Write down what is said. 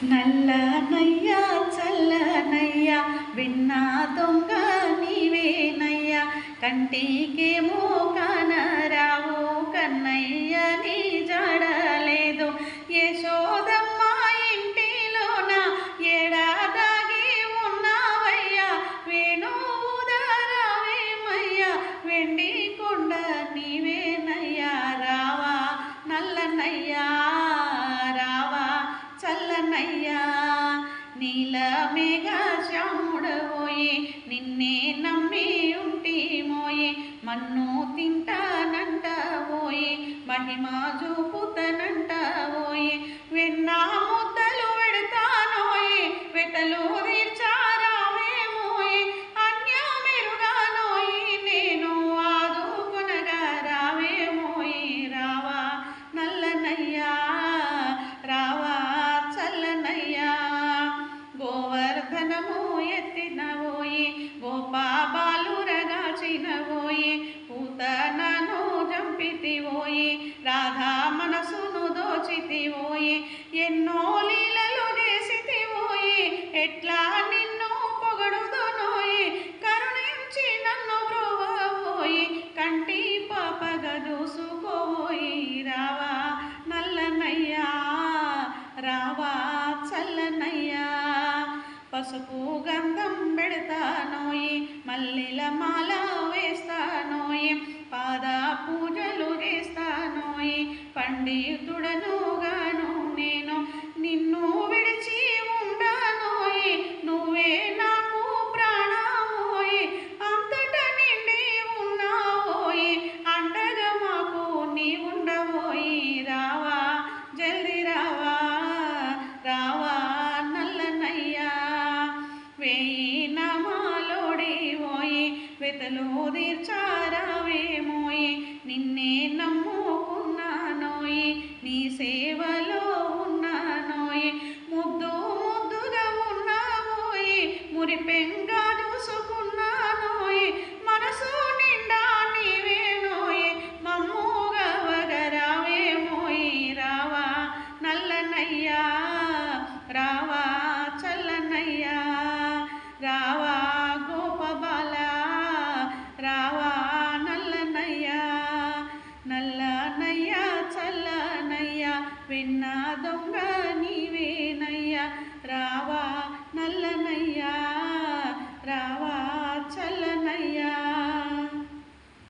నల్లనయ్యా చల్లనయ్యా విన్నా దొంగ నీవేనయ్యా, కంటికేమో కానరావు కన్నయ్య నీ జాడలేదు. యశోదమ్మ ఇంటిలోన ఏడాదాగి ఉన్నావయ్యా, వేణువుదారావేమయ్యా వెండి కొండ నీవేనయ్యా. రావా నల్లనయ్యా చల్లనయ్యా, నీలమేఘ శ్యాముడవోయే నిన్నే నమ్మి ఉంటిమోయే, మన్ను తింటానంటవోయే మహిమ చూపుతనంటవోయే, వెన్నా ముద్దలు పెడతానోయే వెతలు తీర్చారావేమోయే, అన్యమెరుగానోయే నేను ఆదుకొనగా రావేమోయే. రావా నల్లనయ్యా రావా చల్లనయ్యా, గోవర్ధనము ఎత్తినవోయే గోపాబాలురగాచినవోయే, పూతనను జంపితివోయే రాధా మనసును దోచితివోయే, ఎన్నో లీలలు చేసితివోయే ఎట్లా నిన్ను పొగడుదునోయే, కరుణించి నన్ను బ్రోవవోయే కంటి పాపగా చూసుకోవోయే. రావా నల్లనయ్యా రావా చల్లనయ్యా, పసుపు గంధం పెడతానోయే మల్లెల మాల వేస్తానోయే, పాద పూజలు చేస్తానోయే పండితుడనుగాను నేను, నిన్ను విడిచి ఉండనోయే నువ్వే నాకు ప్రాణమోయే, అంతట నిండి ఉన్నావోయే అండగా మాకు నీ ఉండవోయే. రావా జల్ది రావా రావా నల్లనయ్యా, వేయి నామాలోడివోయే వెతలు తీర్చారావేమోయే, నిన్నే నమ్ముకున్నానోయే నీ సేవలో ఉన్నానోయే, ముద్దు ముద్దుగా ఉన్నావోయే మురిపెంగా చూసుకున్నానోయే, మనసు నిండా నీవేనోయే మమ్ముగా వగరావేమోయే. రావా నల్లనయ్యా రావా చల్లనయ్యా, రావా గోపబాల రావా నల్లనయ్యా, నల్లనయ్యా చల్లనయ్యా విన్నా దొంగ నీవేనయ్యా. రావా నల్లనయ్యా రావా